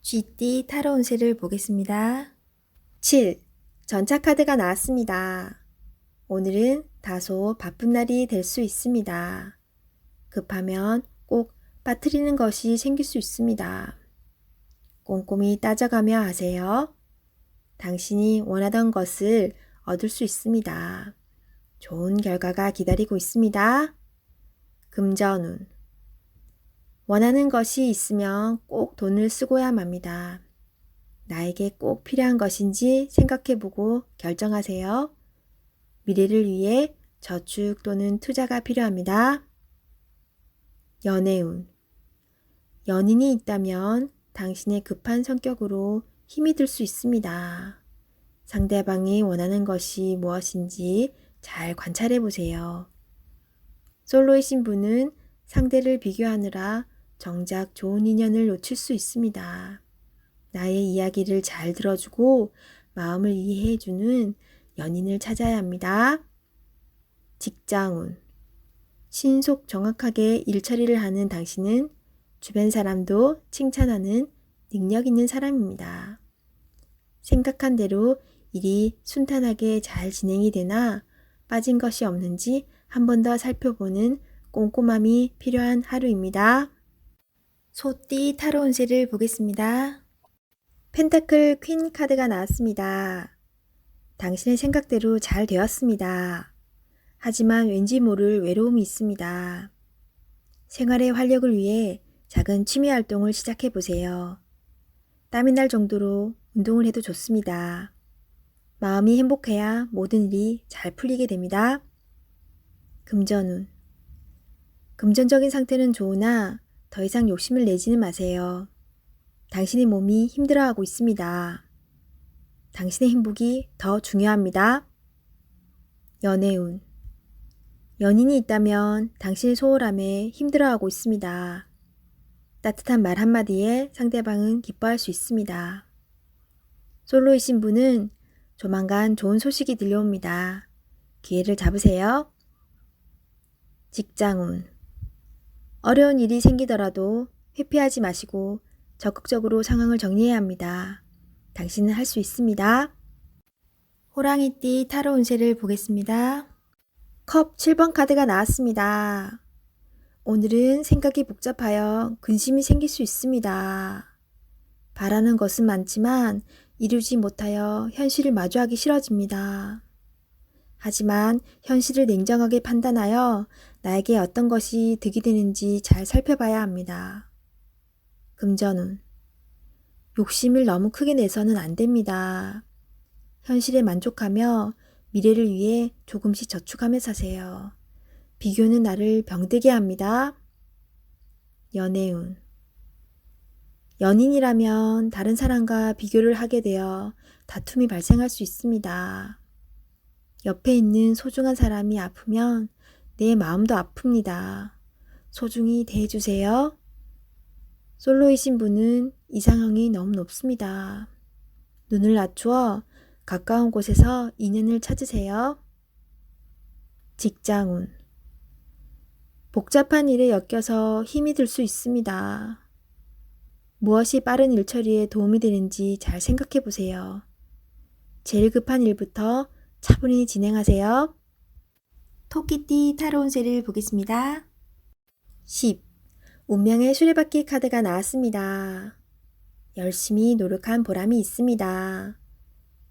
쥐띠 타로 운세를 보겠습니다. 7. 전차카드가 나왔습니다. 오늘은 다소 바쁜 날이 될 수 있습니다. 급하면 꼭 빠뜨리는 것이 생길 수 있습니다. 꼼꼼히 따져가며 하세요. 당신이 원하던 것을 얻을 수 있습니다. 좋은 결과가 기다리고 있습니다. 금전운. 원하는 것이 있으면 꼭 돈을 쓰고야 맙니다. 나에게 꼭 필요한 것인지 생각해보고 결정하세요. 미래를 위해 저축 또는 투자가 필요합니다. 연애운. 연인이 있다면 당신의 급한 성격으로 힘이 들 수 있습니다. 상대방이 원하는 것이 무엇인지 잘 관찰해 보세요. 솔로이신 분은 상대를 비교하느라 정작 좋은 인연을 놓칠 수 있습니다. 나의 이야기를 잘 들어주고 마음을 이해해주는 연인을 찾아야 합니다. 직장운. 신속 정확하게 일처리를 하는 당신은 주변 사람도 칭찬하는 능력 있는 사람입니다. 생각한 대로 일이 순탄하게 잘 진행이 되나 빠진 것이 없는지 한 번 더 살펴보는 꼼꼼함이 필요한 하루입니다. 소띠 타로 운세를 보겠습니다. 펜타클 퀸 카드가 나왔습니다. 당신의 생각대로 잘 되었습니다. 하지만 왠지 모를 외로움이 있습니다. 생활의 활력을 위해 작은 취미 활동을 시작해 보세요. 땀이 날 정도로 운동을 해도 좋습니다. 마음이 행복해야 모든 일이 잘 풀리게 됩니다. 금전운. 금전적인 상태는 좋으나 더 이상 욕심을 내지는 마세요. 당신의 몸이 힘들어하고 있습니다. 당신의 행복이 더 중요합니다. 연애운. 연인이 있다면 당신의 소홀함에 힘들어하고 있습니다. 따뜻한 말 한마디에 상대방은 기뻐할 수 있습니다. 솔로이신 분은 조만간 좋은 소식이 들려옵니다. 기회를 잡으세요. 직장운. 어려운 일이 생기더라도 회피하지 마시고 적극적으로 상황을 정리해야 합니다. 당신은 할 수 있습니다. 호랑이띠 타로 운세를 보겠습니다. 컵 7번 카드가 나왔습니다. 오늘은 생각이 복잡하여 근심이 생길 수 있습니다. 바라는 것은 많지만 이루지 못하여 현실을 마주하기 싫어집니다. 하지만 현실을 냉정하게 판단하여 나에게 어떤 것이 득이 되는지 잘 살펴봐야 합니다. 금전운. 욕심을 너무 크게 내서는 안 됩니다. 현실에 만족하며 미래를 위해 조금씩 저축하며 사세요. 비교는 나를 병들게 합니다. 연애운. 연인이라면 다른 사람과 비교를 하게 되어 다툼이 발생할 수 있습니다. 옆에 있는 소중한 사람이 아프면 내 마음도 아픕니다. 소중히 대해주세요. 솔로이신 분은 이상형이 너무 높습니다. 눈을 낮추어 가까운 곳에서 인연을 찾으세요. 직장운. 복잡한 일에 엮여서 힘이 들 수 있습니다. 무엇이 빠른 일 처리에 도움이 되는지 잘 생각해 보세요. 제일 급한 일부터 차분히 진행하세요. 토끼띠 타로 운세를 보겠습니다. 10. 운명의 수레바퀴 카드가 나왔습니다. 열심히 노력한 보람이 있습니다.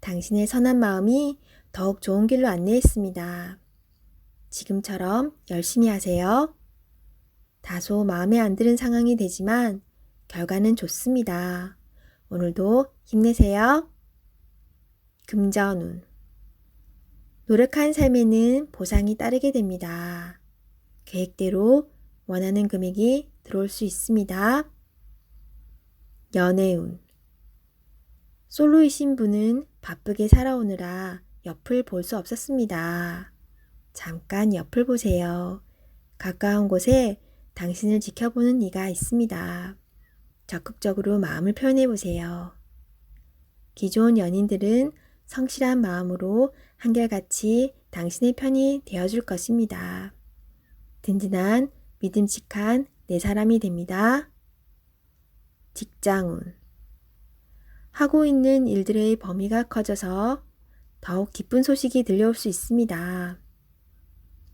당신의 선한 마음이 더욱 좋은 길로 안내했습니다. 지금처럼 열심히 하세요. 다소 마음에 안 드는 상황이 되지만 결과는 좋습니다. 오늘도 힘내세요. 금전운. 노력한 삶에는 보상이 따르게 됩니다. 계획대로 원하는 금액이 들어올 수 있습니다. 연애운. 솔로이신 분은 바쁘게 살아오느라 옆을 볼 수 없었습니다. 잠깐 옆을 보세요. 가까운 곳에 당신을 지켜보는 이가 있습니다. 적극적으로 마음을 표현해 보세요. 기존 연인들은 성실한 마음으로 한결같이 당신의 편이 되어줄 것입니다. 든든한 믿음직한 내 사람이 됩니다. 직장운. 하고 있는 일들의 범위가 커져서 더욱 기쁜 소식이 들려올 수 있습니다.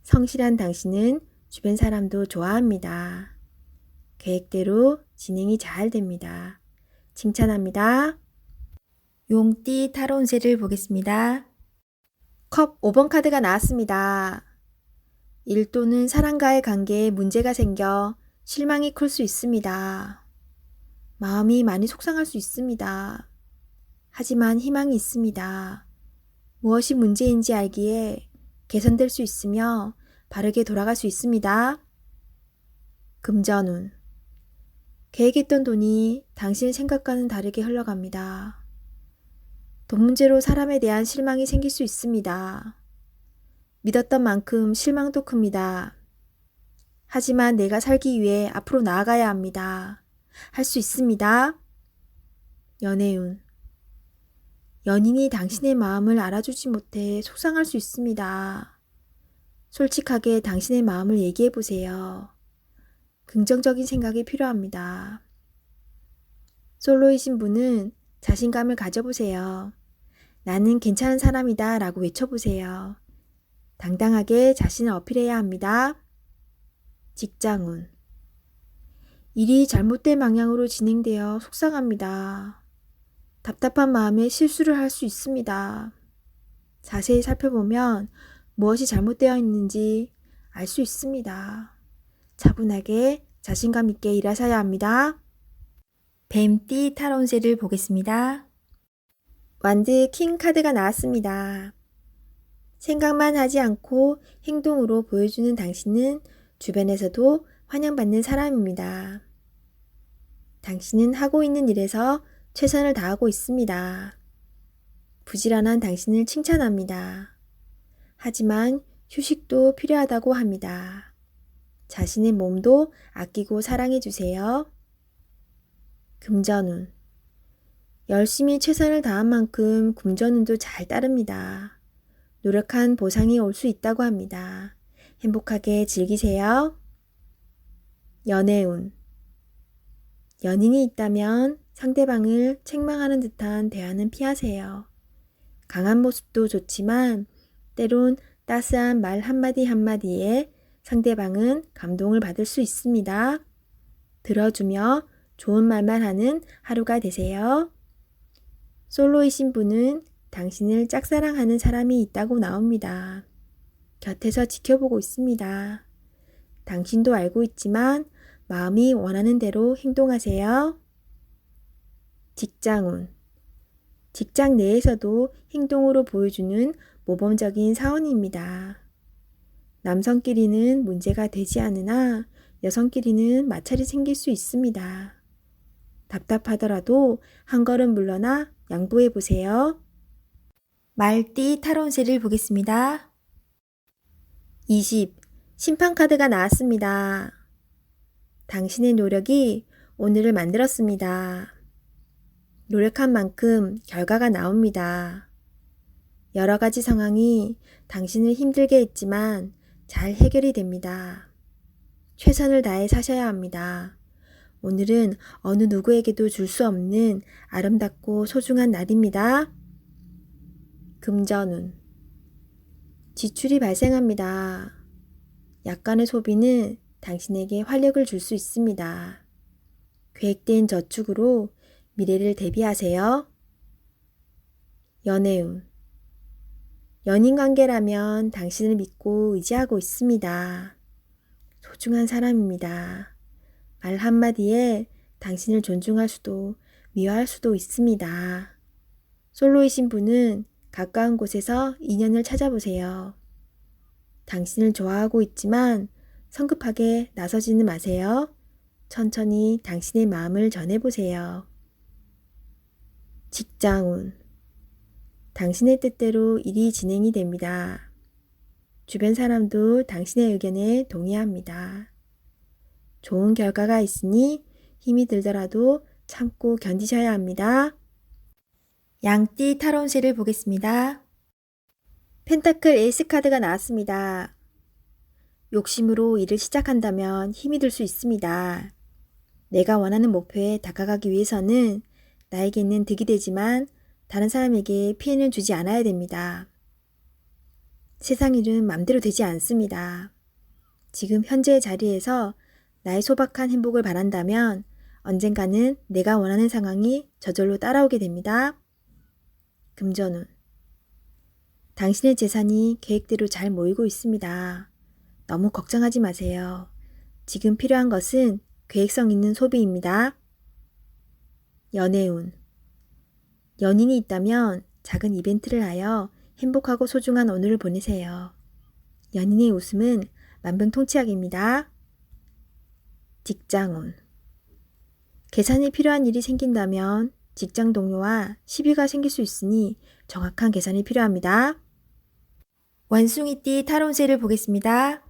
성실한 당신은 주변 사람도 좋아합니다. 계획대로 진행이 잘 됩니다. 칭찬합니다. 용띠 타로 운세를 보겠습니다. 컵 5번 카드가 나왔습니다. 일 또는 사람과의 관계에 문제가 생겨 실망이 클 수 있습니다. 마음이 많이 속상할 수 있습니다. 하지만 희망이 있습니다. 무엇이 문제인지 알기에 개선될 수 있으며 바르게 돌아갈 수 있습니다. 금전운. 계획했던 돈이 당신의 생각과는 다르게 흘러갑니다. 돈 문제로 사람에 대한 실망이 생길 수 있습니다. 믿었던 만큼 실망도 큽니다. 하지만 내가 살기 위해 앞으로 나아가야 합니다. 할 수 있습니다. 연애운. 연인이 당신의 마음을 알아주지 못해 속상할 수 있습니다. 솔직하게 당신의 마음을 얘기해 보세요. 긍정적인 생각이 필요합니다. 솔로이신 분은 자신감을 가져보세요. 나는 괜찮은 사람이다 라고 외쳐보세요. 당당하게 자신을 어필해야 합니다. 직장운. 일이 잘못된 방향으로 진행되어 속상합니다. 답답한 마음에 실수를 할 수 있습니다. 자세히 살펴보면 무엇이 잘못되어 있는지 알 수 있습니다. 차분하게 자신감 있게 일하셔야 합니다. 뱀띠 타로 운세를 보겠습니다. 완드 킹 카드가 나왔습니다. 생각만 하지 않고 행동으로 보여주는 당신은 주변에서도 환영받는 사람입니다. 당신은 하고 있는 일에서 최선을 다하고 있습니다. 부지런한 당신을 칭찬합니다. 하지만 휴식도 필요하다고 합니다. 자신의 몸도 아끼고 사랑해 주세요. 금전운. 열심히 최선을 다한 만큼 금전운도 잘 따릅니다. 노력한 보상이 올 수 있다고 합니다. 행복하게 즐기세요. 연애운. 연인이 있다면 상대방을 책망하는 듯한 대화는 피하세요. 강한 모습도 좋지만 때론 따스한 말 한마디 한마디에 상대방은 감동을 받을 수 있습니다. 들어주며 좋은 말만 하는 하루가 되세요. 솔로이신 분은 당신을 짝사랑하는 사람이 있다고 나옵니다. 곁에서 지켜보고 있습니다. 당신도 알고 있지만 마음이 원하는 대로 행동하세요. 직장운. 직장 내에서도 행동으로 보여주는 모범적인 사원입니다. 남성끼리는 문제가 되지 않으나 여성끼리는 마찰이 생길 수 있습니다. 답답하더라도 한 걸음 물러나 양보해 보세요. 말띠 타로 운세를 보겠습니다. 20. 심판카드가 나왔습니다. 당신의 노력이 오늘을 만들었습니다. 노력한 만큼 결과가 나옵니다. 여러 가지 상황이 당신을 힘들게 했지만 잘 해결이 됩니다. 최선을 다해 사셔야 합니다. 오늘은 어느 누구에게도 줄 수 없는 아름답고 소중한 날입니다. 금전운. 지출이 발생합니다. 약간의 소비는 당신에게 활력을 줄 수 있습니다. 계획된 저축으로 미래를 대비하세요. 연애운. 연인 관계라면 당신을 믿고 의지하고 있습니다. 소중한 사람입니다. 말 한마디에 당신을 존중할 수도 미워할 수도 있습니다. 솔로이신 분은 가까운 곳에서 인연을 찾아보세요. 당신을 좋아하고 있지만 성급하게 나서지는 마세요. 천천히 당신의 마음을 전해보세요. 직장운. 당신의 뜻대로 일이 진행이 됩니다. 주변 사람도 당신의 의견에 동의합니다. 좋은 결과가 있으니 힘이 들더라도 참고 견디셔야 합니다. 양띠 타로운세를 보겠습니다. 펜타클 에이스 카드가 나왔습니다. 욕심으로 일을 시작한다면 힘이 들 수 있습니다. 내가 원하는 목표에 다가가기 위해서는 나에게는 득이 되지만 다른 사람에게 피해는 주지 않아야 됩니다. 세상 일은 맘대로 되지 않습니다. 지금 현재의 자리에서 나의 소박한 행복을 바란다면 언젠가는 내가 원하는 상황이 저절로 따라오게 됩니다. 금전운. 당신의 재산이 계획대로 잘 모이고 있습니다. 너무 걱정하지 마세요. 지금 필요한 것은 계획성 있는 소비입니다. 연애운. 연인이 있다면 작은 이벤트를 하여 행복하고 소중한 오늘을 보내세요. 연인의 웃음은 만병통치약입니다. 직장운. 계산이 필요한 일이 생긴다면 직장 동료와 시비가 생길 수 있으니 정확한 계산이 필요합니다. 원숭이띠 타로운세를 보겠습니다.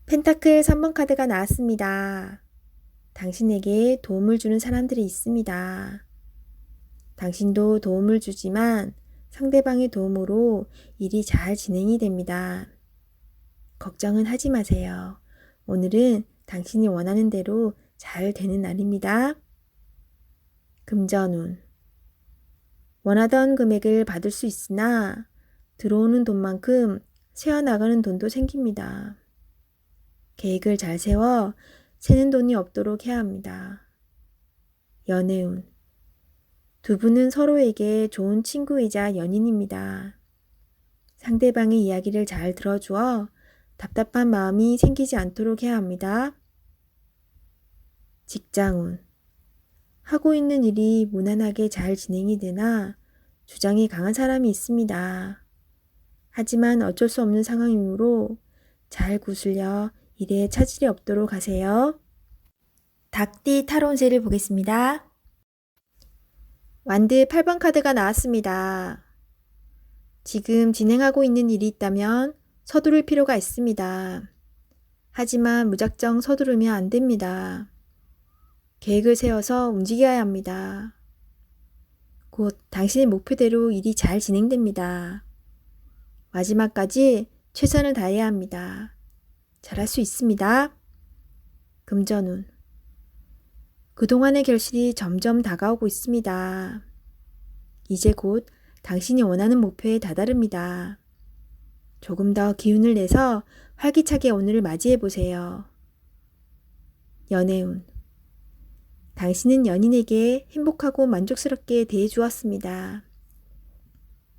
펜타클 3번 카드가 나왔습니다. 당신에게 도움을 주는 사람들이 있습니다. 당신도 도움을 주지만 상대방의 도움으로 일이 잘 진행이 됩니다. 걱정은 하지 마세요. 오늘은 당신이 원하는 대로 잘 되는 날입니다. 금전운. 원하던 금액을 받을 수 있으나 들어오는 돈만큼 새어나가는 돈도 생깁니다. 계획을 잘 세워 새는 돈이 없도록 해야 합니다. 연애운. 두 분은 서로에게 좋은 친구이자 연인입니다. 상대방의 이야기를 잘 들어주어 답답한 마음이 생기지 않도록 해야 합니다. 직장운. 하고 있는 일이 무난하게 잘 진행이 되나 주장이 강한 사람이 있습니다. 하지만 어쩔 수 없는 상황이므로 잘 구슬려 일에 차질이 없도록 하세요. 닭띠 타로운세를 보겠습니다. 완드 8번 카드가 나왔습니다. 지금 진행하고 있는 일이 있다면 서두를 필요가 있습니다. 하지만 무작정 서두르면 안 됩니다. 계획을 세워서 움직여야 합니다. 곧 당신의 목표대로 일이 잘 진행됩니다. 마지막까지 최선을 다해야 합니다. 잘할 수 있습니다. 금전운. 그동안의 결실이 점점 다가오고 있습니다. 이제 곧 당신이 원하는 목표에 다다릅니다. 조금 더 기운을 내서 활기차게 오늘을 맞이해 보세요. 연애운. 당신은 연인에게 행복하고 만족스럽게 대해 주었습니다.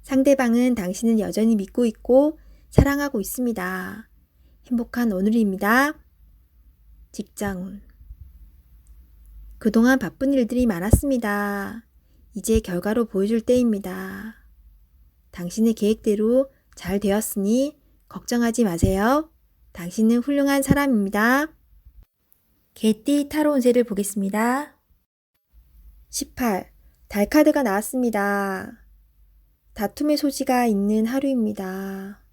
상대방은 당신을 여전히 믿고 있고 사랑하고 있습니다. 행복한 오늘입니다. 직장운. 그동안 바쁜 일들이 많았습니다. 이제 결과로 보여줄 때입니다. 당신의 계획대로 잘 되었으니 걱정하지 마세요. 당신은 훌륭한 사람입니다. 개띠 타로운세를 보겠습니다. 18. 달 카드가 나왔습니다. 다툼의 소지가 있는 하루입니다.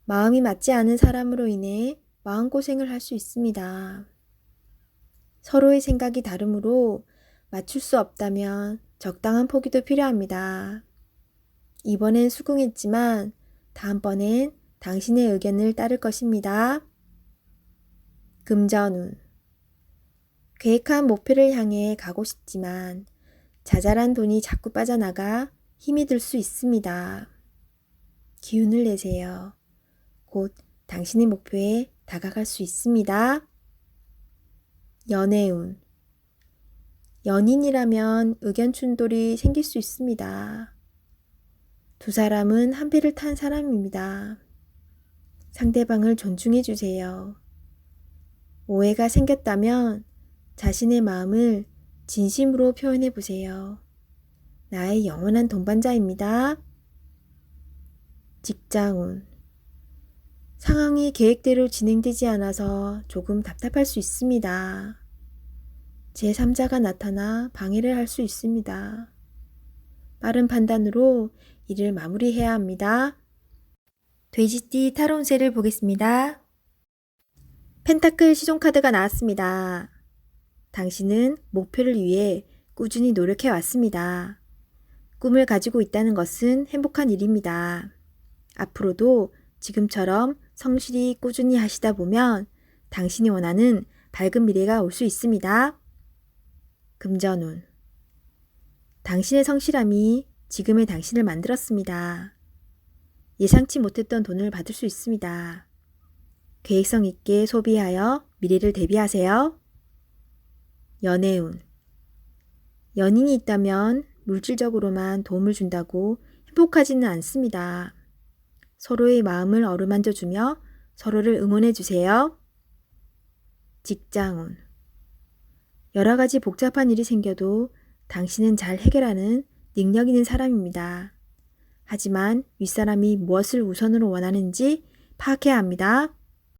마음이 맞지 않은 사람으로 인해 마음고생을 할 수 있습니다. 서로의 생각이 다르므로 맞출 수 없다면 적당한 포기도 필요합니다. 이번엔 수긍했지만 다음번엔 당신의 의견을 따를 것입니다. 금전운. 계획한 목표를 향해 가고 싶지만 자잘한 돈이 자꾸 빠져나가 힘이 들 수 있습니다. 기운을 내세요. 곧 당신의 목표에 다가갈 수 있습니다. 연애운. 연인이라면 의견 충돌이 생길 수 있습니다. 두 사람은 한 배를 탄 사람입니다. 상대방을 존중해 주세요. 오해가 생겼다면 자신의 마음을 진심으로 표현해 보세요. 나의 영원한 동반자입니다. 직장운. 상황이 계획대로 진행되지 않아서 조금 답답할 수 있습니다. 제3자가 나타나 방해를 할 수 있습니다. 빠른 판단으로 일을 마무리해야 합니다. 돼지띠 타로운세를 보겠습니다. 펜타클 시종카드가 나왔습니다. 당신은 목표를 위해 꾸준히 노력해 왔습니다. 꿈을 가지고 있다는 것은 행복한 일입니다. 앞으로도 지금처럼 성실히 꾸준히 하시다 보면 당신이 원하는 밝은 미래가 올 수 있습니다. 금전운. 당신의 성실함이 지금의 당신을 만들었습니다. 예상치 못했던 돈을 받을 수 있습니다. 계획성 있게 소비하여 미래를 대비하세요. 연애운. 연인이 있다면 물질적으로만 도움을 준다고 행복하지는 않습니다. 서로의 마음을 어루만져주며 서로를 응원해 주세요. 직장운. 여러 가지 복잡한 일이 생겨도 당신은 잘 해결하는 능력 있는 사람입니다. 하지만 윗사람이 무엇을 우선으로 원하는지 파악해야 합니다.